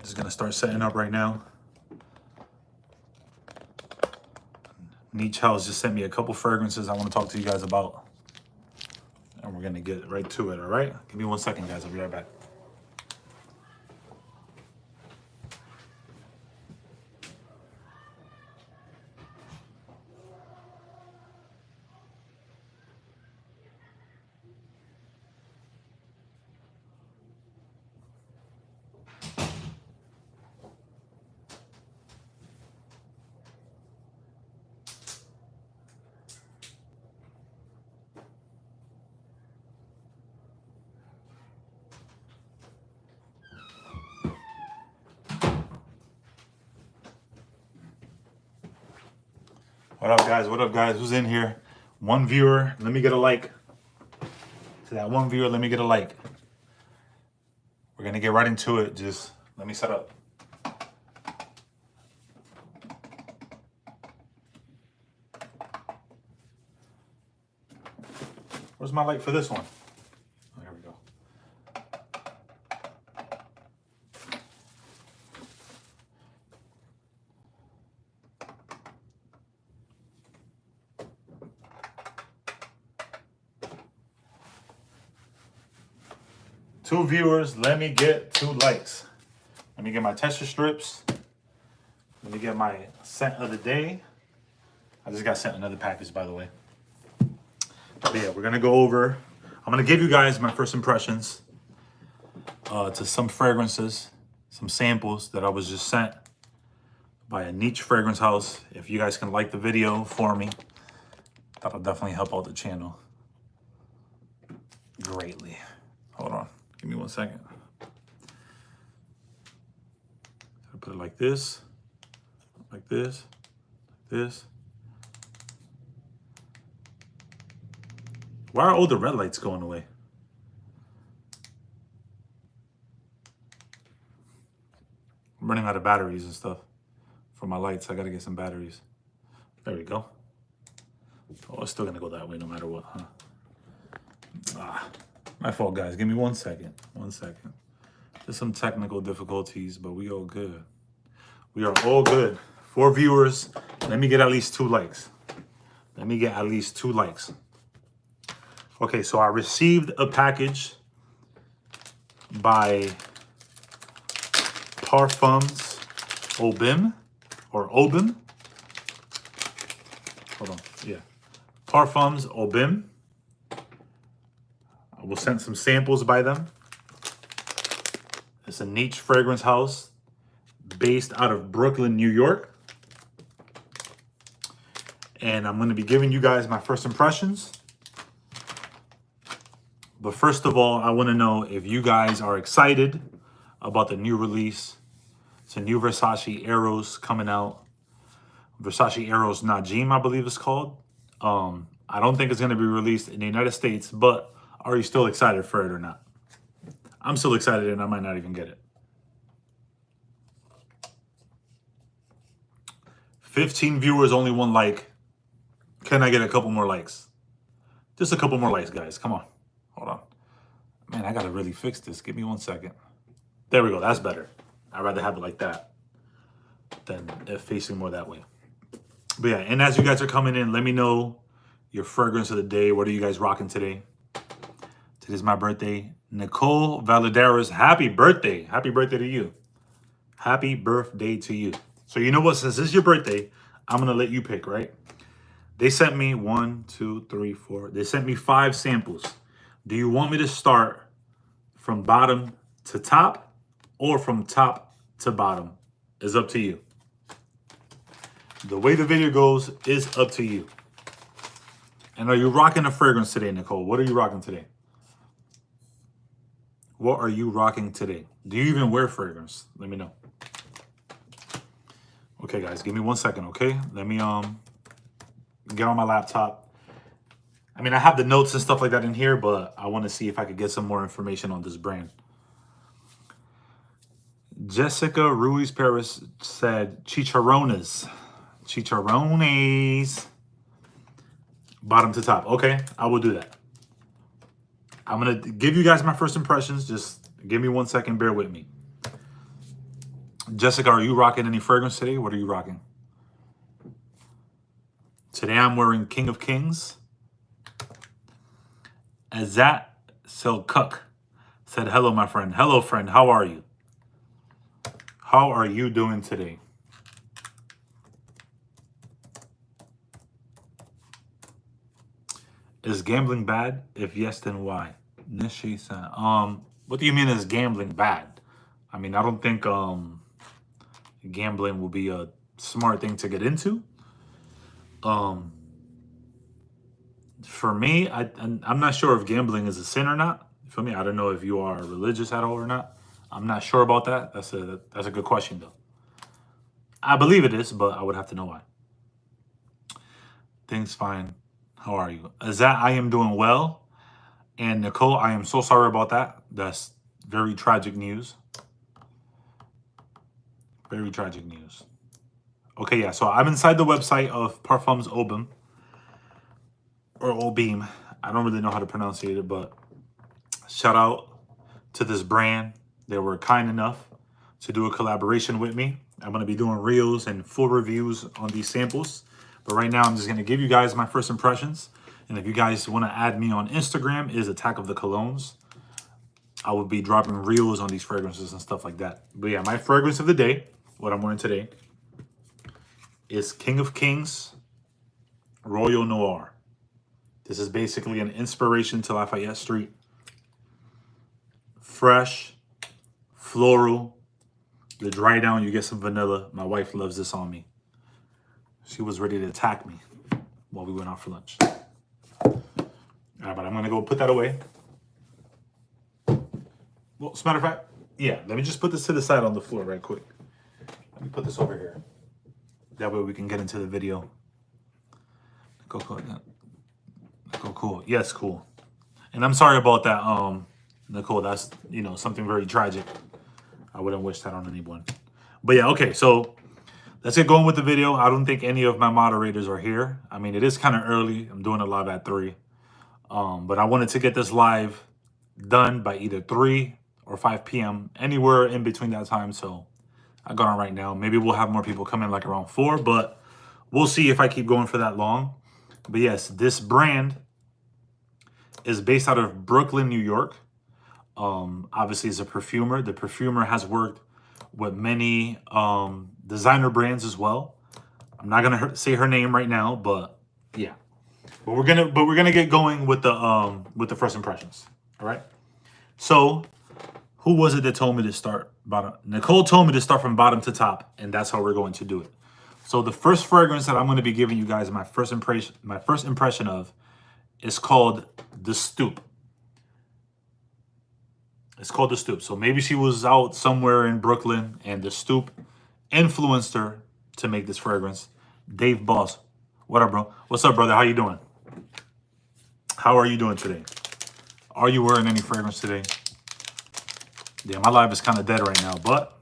Just gonna start setting up right now. Niche House just sent me a couple fragrances I want to talk to you guys about. And we're gonna get right to it, all right? Give me 1 second, guys. I'll be right back. What up, guys? What up, guys? Who's in here? One viewer. Let me get a like. To that one viewer, let me get a like. We're gonna get right into it. Just let me set up. Where's my light for this one? Oh, here we go. Two viewers, let me get 2 likes. Let me get my tester strips. Let me get my scent of the day. I just got sent another package, by the way. But yeah, we're gonna go over. I'm gonna give you guys my first impressions to some fragrances, some samples that I was just sent by a niche fragrance house. If you guys can like the video for me, that'll definitely help out the channel greatly. Hold on, give me 1 second. I put it like this, like this, like this. Why are all the red lights going away? I'm running out of batteries and stuff for my lights. I gotta get some batteries. There we go. Oh, it's still gonna go that way no matter what, huh? Ah, my fault, guys. Give me 1 second. 1 second. There's some technical difficulties, but we all good. We are all good. 4 viewers. Let me get at least 2 likes. Let me get at least 2 likes. Okay, so I received a package by Parfums Obim or Obim. Hold on, yeah. Parfums Obim. I will send some samples by them. It's a niche fragrance house based out of Brooklyn, New York. And I'm gonna be giving you guys my first impressions. But first of all, I want to know if you guys are excited about the new release. It's a new Versace Eros coming out. Versace Eros Najim, I believe it's called. I don't think it's going to be released in the United States, but are you still excited for it or not? I'm still excited and I might not even get it. 15 viewers, only 1 like. Can I get a couple more likes? Just a couple more likes, guys. Come on. Hold on. Man, I gotta really fix this. Give me 1 second. There we go. That's better. I'd rather have it like that than it facing more that way. But yeah, and as you guys are coming in, let me know your fragrance of the day. What are you guys rocking today? Today's my birthday. Nicole Valadares, happy birthday. Happy birthday to you. Happy birthday to you. So you know what? Since this is your birthday, I'm gonna let you pick, right? They sent me 1, 2, 3, 4. They sent me 5 samples. Do you want me to start from bottom to top or from top to bottom? It's up to you. The way the video goes is up to you. And are you rocking a fragrance today, Nicole? What are you rocking today? What are you rocking today? Do you even wear fragrance? Let me know. Okay, guys, give me 1 second, okay? Let me get on my laptop. I mean, I have the notes and stuff like that in here, but I want to see if I could get some more information on this brand. Jessica Ruiz Paris said chicharrones. Chicharrones. Bottom to top. Okay, I will do that. I'm going to give you guys my first impressions. Just give me 1 second. Bear with me. Jessica, are you rocking any fragrance today? What are you rocking? Today I'm wearing King of Kings. Azat Selkuk said, hello, my friend. Hello, friend. How are you? How are you doing today? Is gambling bad? If yes, then why? Nishi-san. What do you mean is gambling bad? I mean, I don't think gambling will be a smart thing to get into. For me, I'm not sure if gambling is a sin or not. For me, I don't know if you are religious at all or not. I'm not sure about that. That's a good question though. I believe it is, but I would have to know why. Things fine. How are you? Azat, I am doing well. And Nicole, I am so sorry about that. That's very tragic news. Very tragic news. Okay, yeah. So I'm inside the website of Parfums Obim. Or Obim. I don't really know how to pronounce it, but shout out to this brand. They were kind enough to do a collaboration with me. I'm going to be doing reels and full reviews on these samples. But right now, I'm just going to give you guys my first impressions. And if you guys want to add me on Instagram, is Attack of the Colognes. I will be dropping reels on these fragrances and stuff like that. But yeah, my fragrance of the day, what I'm wearing today, is King of Kings Royal Noir. This is basically an inspiration to Lafayette Street. Fresh, floral. The dry down, you get some vanilla. My wife loves this on me. She was ready to attack me while we went out for lunch. All right, but I'm gonna go put that away. Well, as a matter of fact, yeah, let me just put this to the side on the floor right quick. Let me put this over here. That way we can get into the video. Go cool. Go cool. Yes, cool. And I'm sorry about that, Nicole. That's, you know, something very tragic. I wouldn't wish that on anyone. But yeah, okay, so let's get going with the video. I don't think any of my moderators are here. I mean, it is kind of early. I'm doing a live at 3. But I wanted to get this live done by either 3 or 5 p.m. Anywhere in between that time. So I got on right now. Maybe we'll have more people come in like around 4, but we'll see if I keep going for that long. But yes, this brand is based out of Brooklyn, New York. Obviously, it's a perfumer. The perfumer has worked with many designer brands as well. I'm not gonna say her name right now, but yeah. But we're gonna get going with the first impressions. All right. So, who was it that told me to start bottom? Nicole told me to start from bottom to top, and that's how we're going to do it. So the first fragrance that I'm going to be giving you guys my first impression of is called The Stoop. It's called The Stoop. So maybe she was out somewhere in Brooklyn and The Stoop influenced her to make this fragrance. Dave Boss. What up, bro? What's up, brother? How you doing? How are you doing today? Are you wearing any fragrance today? Yeah, my live is kind of dead right now, but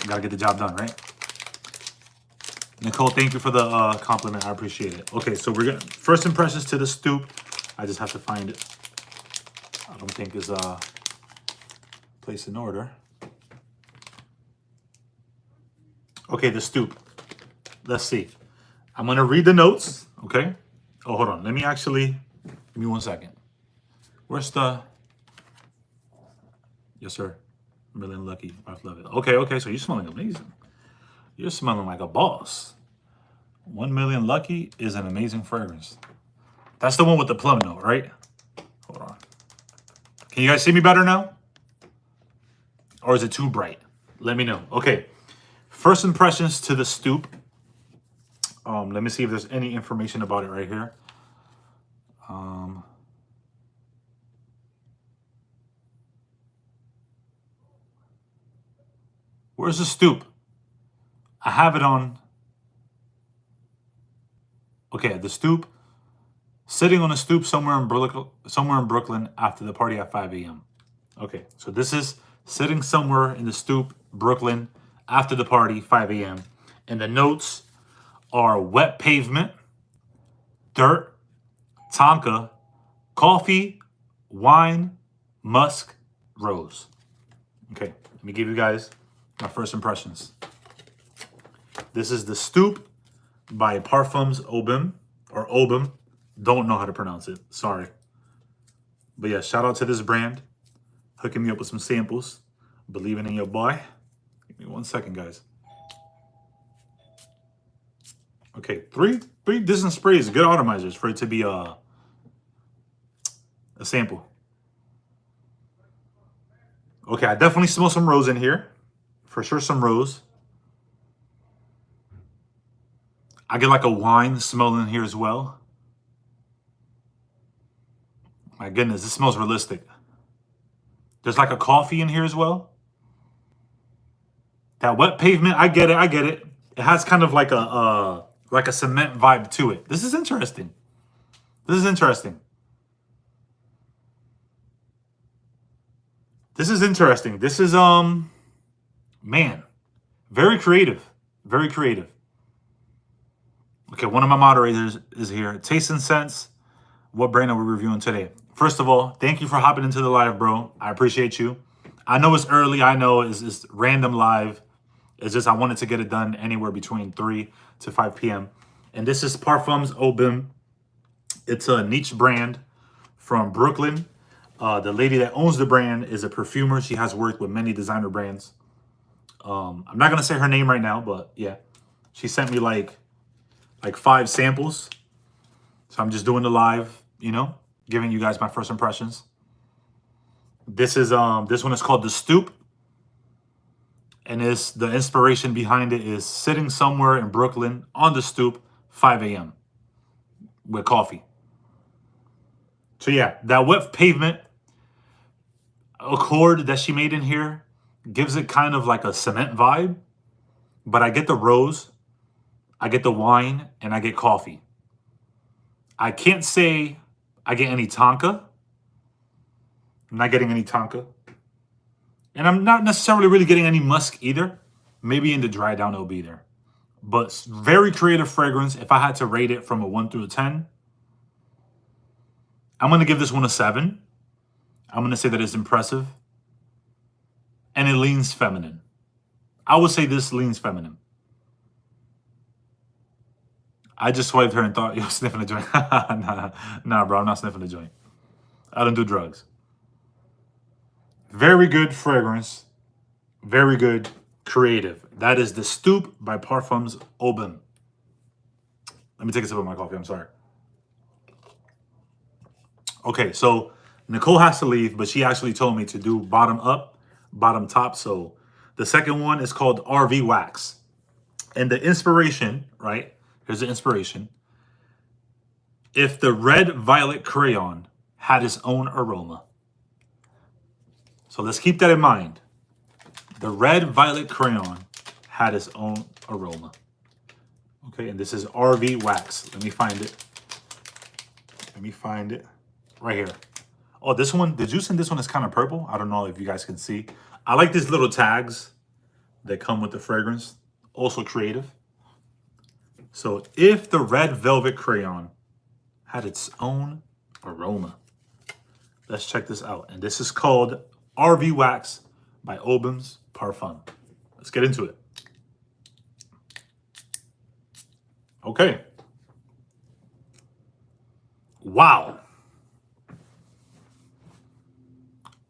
gotta get the job done, right? Nicole, thank you for the compliment. I appreciate it. Okay, so we're gonna first impressions to The Stoop. I just have to find it. I don't think is placed in order. Okay, The Stoop. Let's see. I'm gonna read the notes. Okay. Oh, hold on. Let me actually. Give me 1 second. Where's the? Yes, sir. Million Lucky. I love it. Okay. So you're smelling amazing. You're smelling like a boss. 1 Million Lucky is an amazing fragrance. That's the one with the plum note, right? Hold on. Can you guys see me better now? Or is it too bright? Let me know. Okay. First impressions to The Stoop. Let me see if there's any information about it right here. Where's The Stoop? I have it on. Okay, The Stoop. Sitting on a stoop somewhere in Brooklyn after the party at 5 a.m. Okay, so this is sitting somewhere in the stoop, Brooklyn, after the party, 5 a.m. And the notes are wet pavement, dirt, tonka, coffee, wine, musk, rose. Okay, let me give you guys my first impressions. This is the Stoop by Parfums Obim, or Obim. Don't know how to pronounce it. Sorry. But yeah, shout out to this brand. Hooking me up with some samples. Believing in your boy. Give me 1 second, guys. Okay, three decent sprays. Good atomizers for it to be a sample. Okay, I definitely smell some rose in here. For sure, some rose. I get like a wine smell in here as well. My goodness, this smells realistic. There's like a coffee in here as well. That wet pavement, I get it. It has kind of like a cement vibe to it. This is interesting. This is interesting. This is interesting. This is man, very creative. Very creative. Okay, one of my moderators is here. Taste and Sense. What brand are we reviewing today? First of all, thank you for hopping into the live, bro. I appreciate you. I know it's early. I know it's random live. It's just I wanted to get it done anywhere between 3 to 5 p.m. And this is Parfums Obim. It's a niche brand from Brooklyn. The lady that owns the brand is a perfumer. She has worked with many designer brands. I'm not gonna say her name right now, but yeah, she sent me like 5 samples. So I'm just doing the live, you know, giving you guys my first impressions. This is this one is called the Stoop, and the inspiration behind it is sitting somewhere in Brooklyn on the stoop, 5 a.m. with coffee. So yeah, that wet pavement accord that she made in here gives it kind of like a cement vibe, but I get the rose, I get the wine, and I get coffee. I can't say I get any tonka. I'm not getting any tonka. And I'm not necessarily really getting any musk either. Maybe in the dry down it'll be there. But very creative fragrance. If I had to rate it from a 1 through a 10, I'm going to give this one a 7. I'm going to say that it's impressive. And it leans feminine. I would say this leans feminine. I just swiped her and thought you were sniffing a joint. Nah, bro, I'm not sniffing a joint. I don't do drugs. Very good fragrance. Very good creative. That is the Stoop by Parfums Obim. Let me take a sip of my coffee. I'm sorry. Okay, so Nicole has to leave, but she actually told me to do bottom up, bottom top. So the second one is called RV Wax. And the inspiration, right? Here's the inspiration. If the red violet crayon had its own aroma. So let's keep that in mind. The red violet crayon had its own aroma. Okay, and this is RV Wax. Let me find it. Let me find it. Right here. Oh, this one, the juice in this one is kind of purple. I don't know if you guys can see. I like these little tags that come with the fragrance. Also creative. So if the red velvet crayon had its own aroma. Let's check this out. And this is called RV Wax by Obim's Parfum. Let's get into it. Okay. Wow.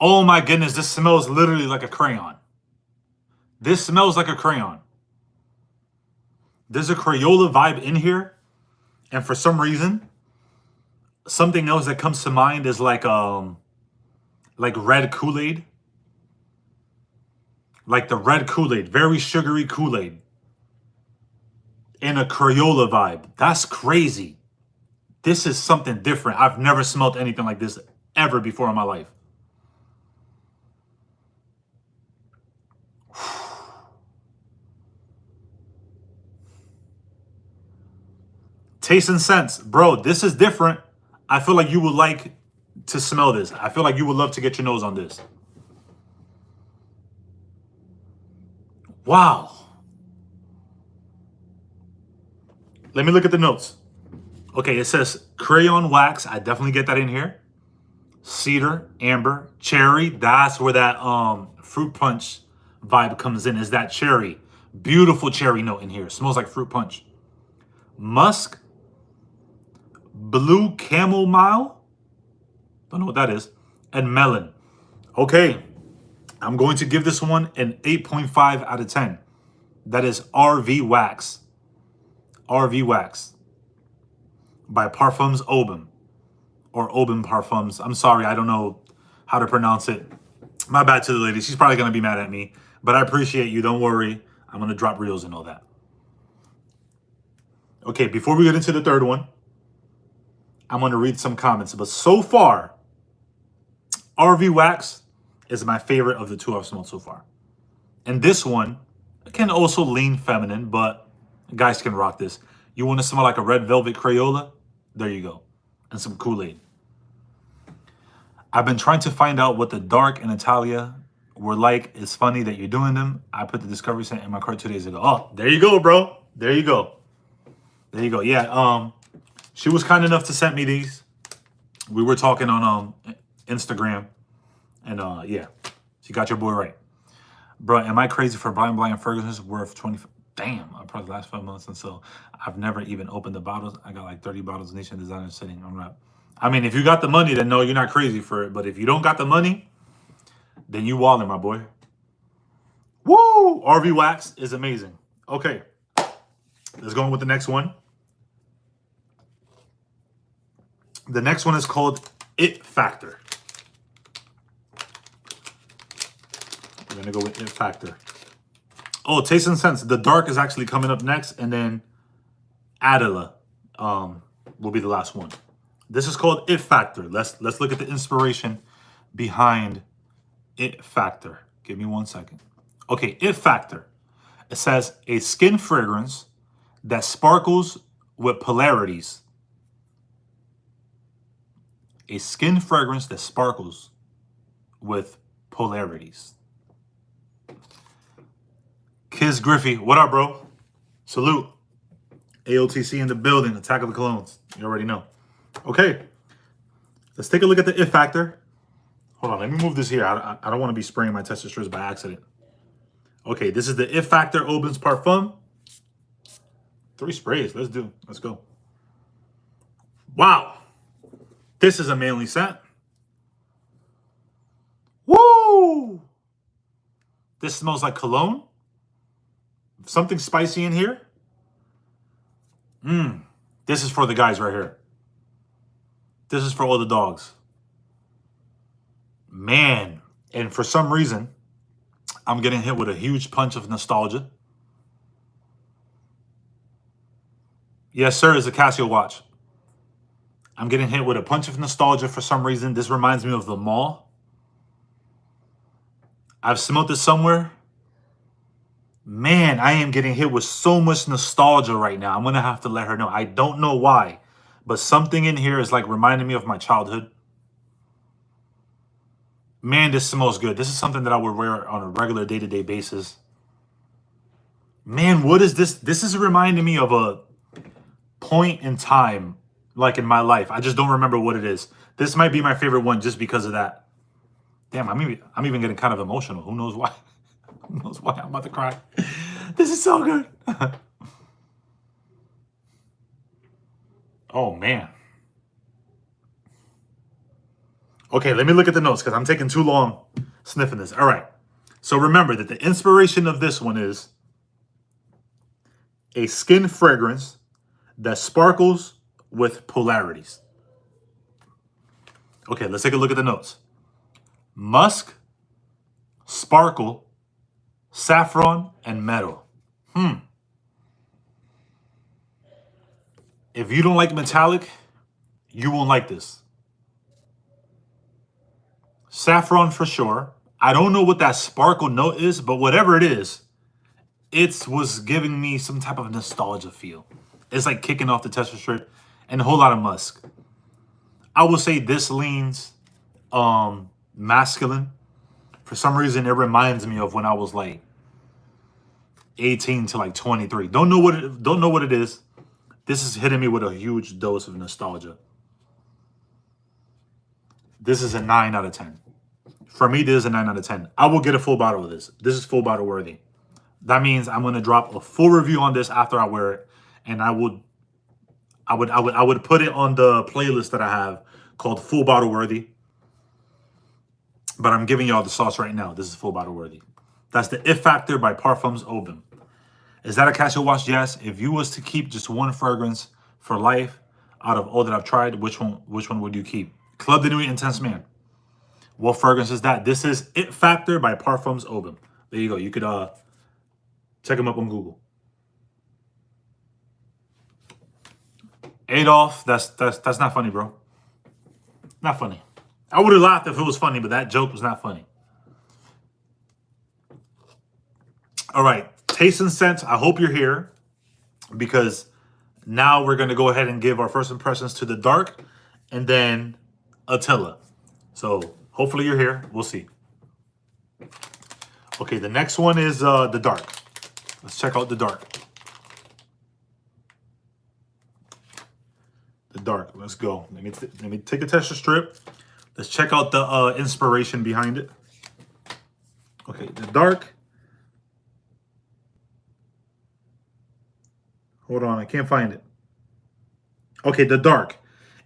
Oh my goodness, this smells literally like a crayon. This smells like a crayon. There's a Crayola vibe in here. And for some reason, something else that comes to mind is like red Kool-Aid. Like the red Kool-Aid, very sugary Kool-Aid. In a Crayola vibe. That's crazy. This is something different. I've never smelled anything like this ever before in my life. Taste and Sense. Bro, this is different. I feel like you would like to smell this. I feel like you would love to get your nose on this. Wow. Let me look at the notes. Okay, it says crayon wax. I definitely get that in here. Cedar, amber, cherry. That's where that fruit punch vibe comes in is that cherry. Beautiful cherry note in here. Smells like fruit punch. Musk, blue chamomile, don't know what that is, and melon. Okay, I'm going to give this one an 8.5 out of 10. That is RV Wax. RV Wax by Parfums Aubin, or Aubin Parfums. I'm sorry, I don't know how to pronounce it. My bad to the lady. She's probably going to be mad at me, but I appreciate you. Don't worry. I'm going to drop reels and all that. Okay, before we get into the third one, I'm going to read some comments. But so far, RV Wax is my favorite of the two I've smelled so far. And this one can also lean feminine, but guys can rock this. You want to smell like a red velvet Crayola? There you go. And some Kool-Aid. I've been trying to find out what the dark and Italia were like. It's funny that you're doing them. I put the Discovery scent in my cart 2 days ago. Oh, there you go, bro. There you go. There you go. Yeah, she was kind enough to send me these. We were talking on Instagram. And yeah, she got your boy right. Bro, am I crazy for Blind Blind Ferguson's worth 20? Damn, I probably the last 5 months. And so I've never even opened the bottles. I got like 30 bottles of Nation Designer sitting on wrap. I mean, if you got the money, then no, you're not crazy for it. But if you don't got the money, then you wildin', my boy. Woo! RV Wax is amazing. Okay, let's go on with the next one. The next one is called It Factor. We're going to go with It Factor. Oh, Taste and Sense. The dark is actually coming up next. And then Adela will be the last one. This is called It Factor. Let's look at the inspiration behind It Factor. Give me 1 second. Okay, It Factor. It says a skin fragrance that sparkles with polarities. A skin fragrance that sparkles with polarities. Kiz Griffey, what up, bro? Salute. AOTC in the building. Attack of the Colognes. You already know. Okay. Let's take a look at the It Factor. Hold on. Let me move this here. I don't want to be spraying my tester strips by accident. Okay. This is the It Factor Aubin's Parfum. 3 sprays. Let's go. Wow. This is a manly scent. Woo! This smells like cologne. Something spicy in here. This is for the guys right here. This is for all the dogs. Man, and for some reason, I'm getting hit with a huge punch of nostalgia. Yes, sir, it's a Casio watch. I'm getting hit with a punch of nostalgia for some reason. This reminds me of the mall. I've smelled this somewhere. Man, I am getting hit with so much nostalgia right now. I'm going to have to let her know. I don't know why, but something in here is like reminding me of my childhood. Man, this smells good. This is something that I would wear on a regular day-to-day basis. Man, what is this? This is reminding me of a point in time, like in my life. I just don't remember what it is. This might be my favorite one just because of that. Damn, I'm even getting kind of emotional. Who knows why? Who knows why? I'm about to cry. This is so good. Oh, man. Okay, let me look at the notes because I'm taking too long sniffing this. All right. So remember that the inspiration of this one is a skin fragrance that sparkles with polarities. Okay, let's take a look at the notes. Musk, sparkle, saffron, and metal. If you don't like metallic, you won't like this. Saffron for sure. I don't know what that sparkle note is, but whatever it is, it was giving me some type of nostalgia feel. It's like kicking off the tester strip, and a whole lot of musk. I will say this leans masculine. For some reason, it reminds me of when I was like 18 to like 23. Don't know what it is. This is hitting me with a huge dose of nostalgia. This is a 9 out of 10. For me, this is a 9 out of 10. I will get a full bottle of this. This is full bottle worthy. That means I'm going to drop a full review on this after I wear it, and I would put it on the playlist that I have called Full Bottle Worthy. But I'm giving y'all the sauce right now. This is Full Bottle Worthy. That's the It Factor by Parfums Obim. Is that a Casio watch? Yes. If you was to keep just one fragrance for life out of all that I've tried, which one would you keep? Club de Nuit Intense Man. What fragrance is that? This is It Factor by Parfums Obim. There you go. You could check them up on Google. Adolf, that's not funny, bro. Not funny. I would have laughed if it was funny, but that joke was not funny. All right, taste and scent. I hope you're here because now we're going to go ahead and give our first impressions to the dark and then Attila. So hopefully you're here. We'll see. Okay, the next one is the dark. Let's check out the dark. The dark. Let's go. Let me take a texture strip. Let's check out the inspiration behind it. Okay, the dark. Hold on, I can't find it. Okay, the dark.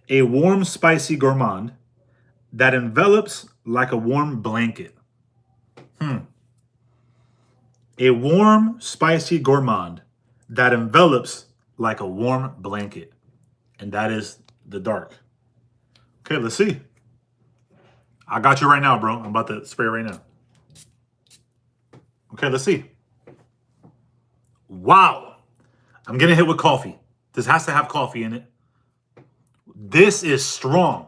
A warm, spicy gourmand that envelops like a warm blanket. A warm, spicy gourmand that envelops like a warm blanket. And that is the dark. Okay, let's see. I got you right now, bro. I'm about to spray it right now. Okay, let's see. Wow. I'm getting hit with coffee. This has to have coffee in it. This is strong.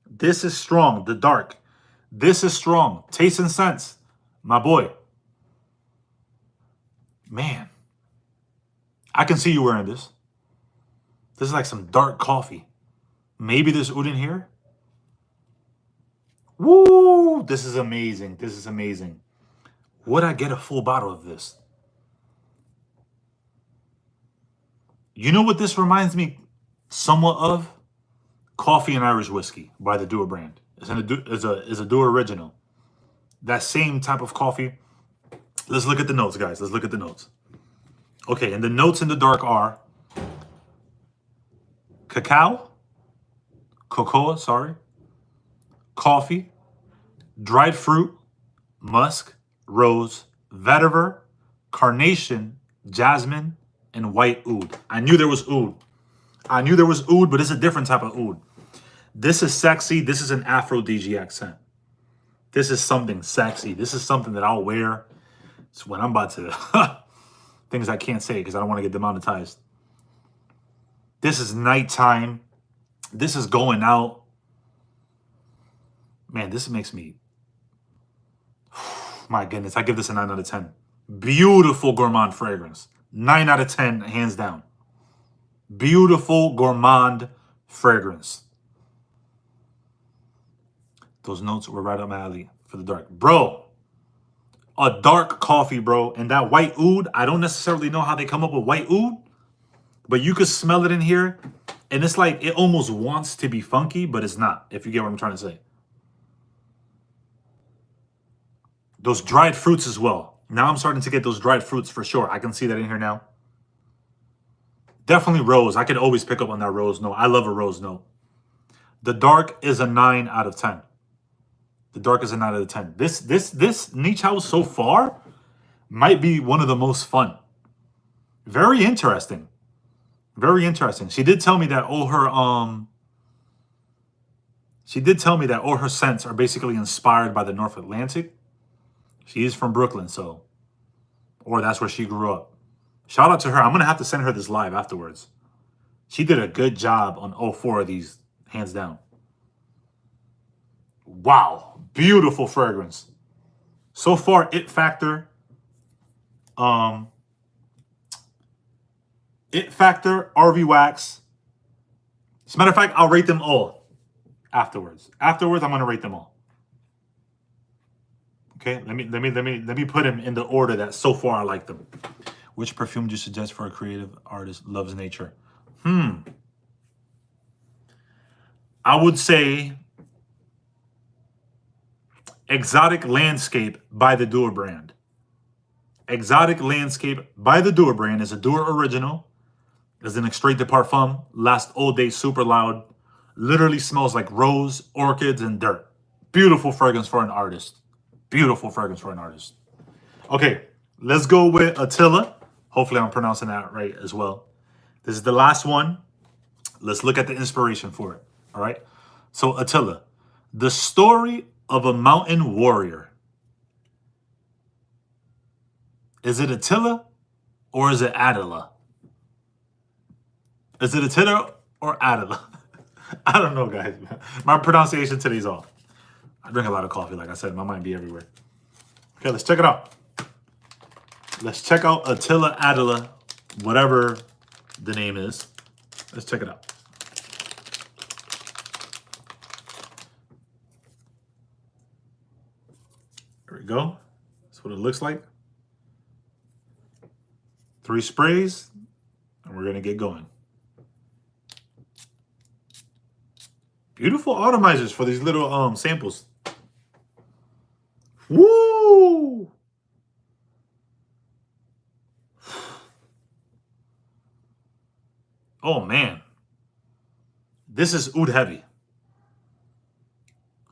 This is strong. The dark. This is strong. Taste and sense. My boy. Man. I can see you wearing this. This is like some dark coffee. Maybe there's oud in here. Woo! This is amazing. This is amazing. Would I get a full bottle of this? You know what this reminds me somewhat of? Coffee and Irish whiskey by the Dua brand. It's a Dua original. That same type of coffee. Let's look at the notes, guys. Let's look at the notes. Okay, and the notes in the dark are cocoa, sorry, coffee, dried fruit, musk, rose, vetiver, carnation, jasmine, and white oud. I knew there was oud. I knew there was oud, but it's a different type of oud. This is sexy. This is an aphrodisiac scent. This is something sexy. This is something that I'll wear. It's when I'm about to... things I can't say because I don't want to get demonetized. This is nighttime. This is going out. Man, this makes me... My goodness, I give this a 9 out of 10. Beautiful gourmand fragrance. 9 out of 10, hands down. Beautiful gourmand fragrance. Those notes were right up my alley for the dark. Bro, a dark coffee, bro. And that white oud, I don't necessarily know how they come up with white oud, but you could smell it in here. And it's like, it almost wants to be funky, but it's not, if you get what I'm trying to say. Those dried fruits as well. Now I'm starting to get those dried fruits for sure. I can see that in here now. Definitely rose. I could always pick up on that rose note. I love a rose note. The dark is a 9 out of 10. The dark is a 9 out of 10. This niche house so far might be one of the most fun. Very interesting. Very interesting. She did tell me that all her scents are basically inspired by the North Atlantic. She is from Brooklyn, so, or that's where she grew up. Shout out to her. I'm going to have to send her this live afterwards. She did a good job on all 4 of these, hands down. Wow. Beautiful fragrance. So far, It Factor. It Factor, RV Wax. As a matter of fact, I'll rate them all afterwards. Afterwards, I'm going to rate them all. Okay, let me put them in the order that so far I like them. Which perfume do you suggest for a creative artist loves nature? I would say Exotic Landscape by the Doer brand. Exotic Landscape by the Doer brand is a Doer original. It's an extrait de parfum. Lasts all day, super loud. Literally smells like rose, orchids, and dirt. Beautiful fragrance for an artist. Beautiful fragrance for an artist. Okay, let's go with Attila. Hopefully I'm pronouncing that right as well. This is the last one. Let's look at the inspiration for it. All right. So Attila, the story of a mountain warrior. Is it Attila or is it Attila? Is it Attila or Attila? I don't know, guys. My pronunciation today's off. I drink a lot of coffee, like I said. My mind be everywhere. Okay, let's check it out. Let's check out Attila Attila, whatever the name is. Let's check it out. There we go. That's what it looks like. 3 sprays, and we're going to get going. Beautiful automizers for these little samples. Woo! Oh, man. This is oud heavy.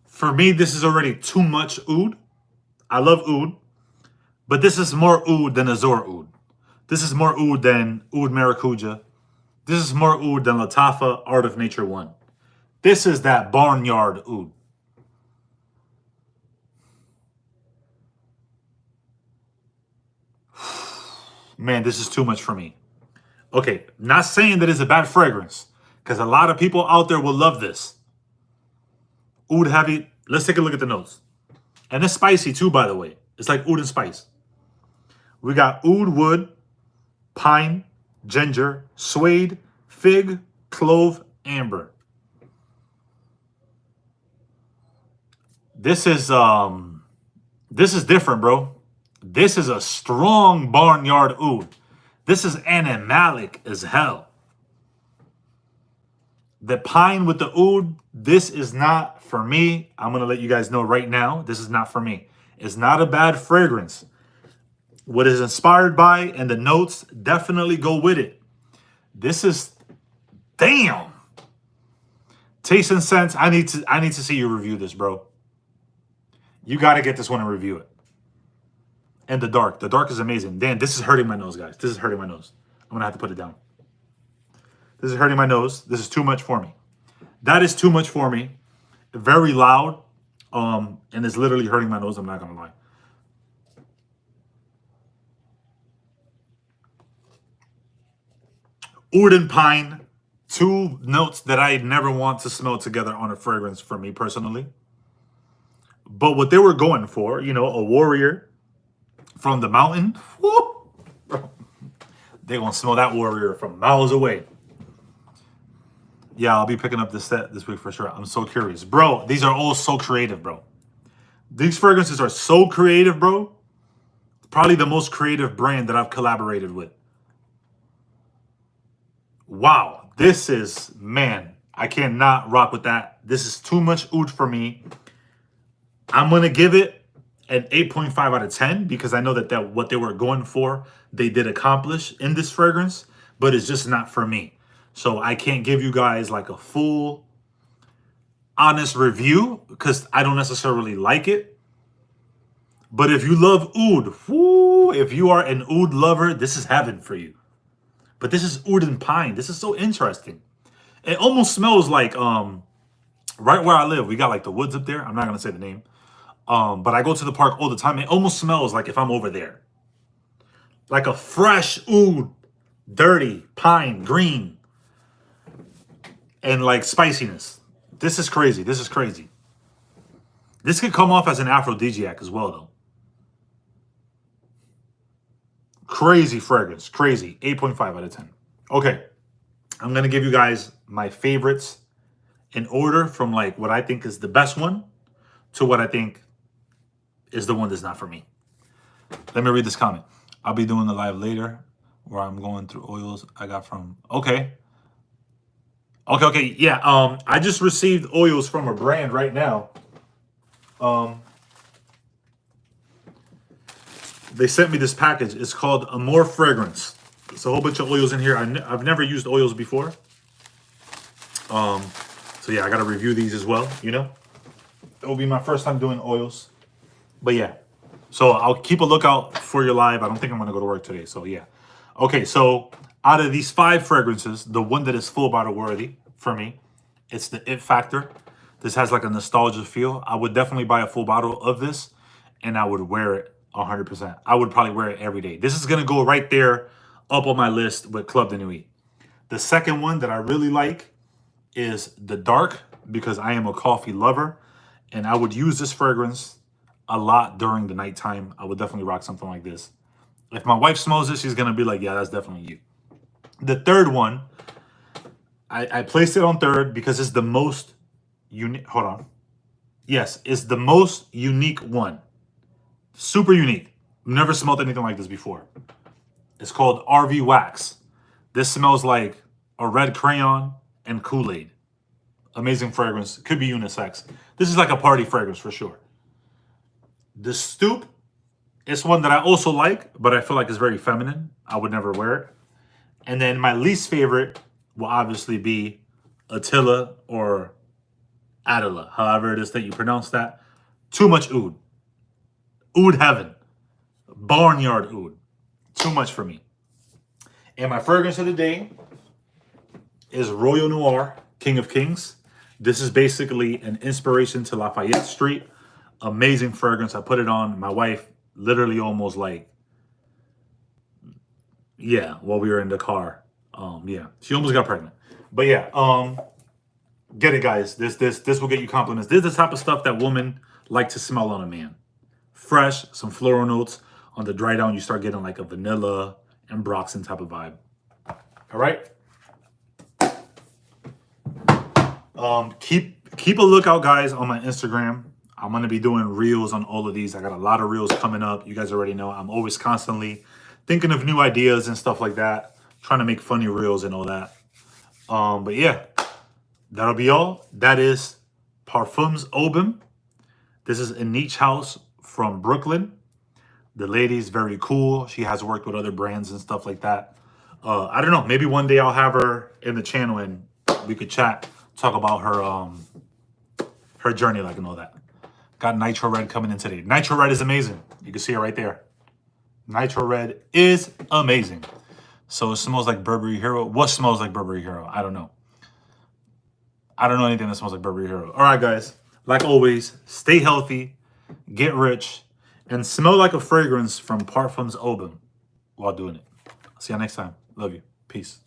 For me, this is already too much oud. I love oud, but this is more oud than Azor oud. This is more oud than Oud Maracuja. This is more oud than Lattafa Art of Nature 1. This is that barnyard oud. Man, this is too much for me. Okay, not saying that it's a bad fragrance, because a lot of people out there will love this. Oud heavy. Let's take a look at the notes. And it's spicy too, by the way. It's like oud and spice. We got oud wood, pine, ginger, suede, fig, clove, amber. This is different, bro. This is a strong barnyard oud. This is animalic as hell. The pine with the oud, this is not for me. I'm going to let you guys know right now, this is not for me. It's not a bad fragrance. What is inspired by and the notes definitely go with it. This is, damn. Taste and Sense, I need to see you review this, bro. You got to get this one and review it. And the dark. The dark is amazing. Damn, this is hurting my nose, guys. This is hurting my nose. I'm going to have to put it down. This is hurting my nose. This is too much for me. That is too much for me. Very loud. And it's literally hurting my nose. I'm not going to lie. Oud and pine. 2 notes that I never want to smell together on a fragrance for me personally. But what they were going for, you know, a warrior from the mountain. Whoo, they're going to smell that warrior from miles away. Yeah, I'll be picking up this set this week for sure. I'm so curious. Bro, these are all so creative, bro. These fragrances are so creative, bro. Probably the most creative brand that I've collaborated with. Wow. This is, man, I cannot rock with that. This is too much oud for me. I'm going to give it an 8.5 out of 10 because I know that what they were going for, they did accomplish in this fragrance, but it's just not for me. So I can't give you guys like a full, honest review because I don't necessarily like it. But if you love oud, whoo, if you are an oud lover, this is heaven for you. But this is oud and pine. This is so interesting. It almost smells like right where I live. We got like the woods up there. I'm not going to say the name. But I go to the park all the time. It almost smells like if I'm over there. Like a fresh oud, dirty, pine, green. And like spiciness. This is crazy. This is crazy. This could come off as an aphrodisiac as well, though. Crazy fragrance. Crazy. 8.5 out of 10. Okay. I'm going to give you guys my favorites in order from like what I think is the best one to what I think is the one that's not for me. Let me read this comment. I'll be doing the live later where I'm going through oils I got from... Okay. Yeah. I just received oils from a brand right now. they sent me this package. It's called Amore Fragrance. It's a whole bunch of oils in here. I've never used oils before. So yeah, I gotta review these as well, you know? It will be my first time doing oils. But yeah. So I'll keep a lookout for your live. I don't think I'm gonna go to work today, so yeah. Okay, so out of these 5 fragrances, the one that is full bottle worthy for me, it's the It Factor. This has like a nostalgia feel. I would definitely buy a full bottle of this and I would wear it 100%. I would probably wear it every day. This is gonna go right there up on my list with Club de Nuit. The second one that I really like is the Dark, because I am a coffee lover and I would use this fragrance a lot during the nighttime. I would definitely rock something like this. If my wife smells this, she's gonna be like, yeah, that's definitely you. The third one, I placed it on third because it's the most unique. Hold on. Yes, it's the most unique one. Super unique. Never smelled anything like this before. It's called RV Wax. This smells like a red crayon and Kool-Aid. Amazing fragrance. Could be unisex. This is like a party fragrance for sure. The Stoop is one that I also like, but I feel like it's very feminine. I would never wear it. And then my least favorite will obviously be Attila or Attila, however it is that you pronounce that. Too much oud. Oud heaven. Barnyard oud. Too much for me. And my fragrance of the day is Royal Noir, King of Kings. This is basically an inspiration to Lafayette Street. Amazing fragrance. I put it on. My wife literally almost like, yeah, while we were in the car. Yeah, she almost got pregnant. But yeah, get it, guys. This will get you compliments. This is the type of stuff that women like to smell on a man. Fresh, some floral notes. On the dry down, you start getting like a vanilla and Ambroxan type of vibe. All right. Keep a lookout, guys, on my Instagram. I'm gonna be doing reels on all of these. I got a lot of reels coming up. You guys already know I'm always constantly thinking of new ideas and stuff like that. Trying to make funny reels and all that. But yeah, that'll be all. That is Parfums Aubin. This is a niche house from Brooklyn. The lady's very cool. She has worked with other brands and stuff like that. I don't know. Maybe one day I'll have her in the channel and we could chat, talk about her journey, like, and all that. Got Nitro Red coming in today. Nitro Red is amazing. You can see it right there. Nitro Red is amazing. So it smells like Burberry Hero. What smells like Burberry Hero? I don't know. I don't know anything that smells like Burberry Hero. All right, guys. Like always, stay healthy, get rich, and smell like a fragrance from Parfums Aubin while doing it. See you next time. Love you. Peace.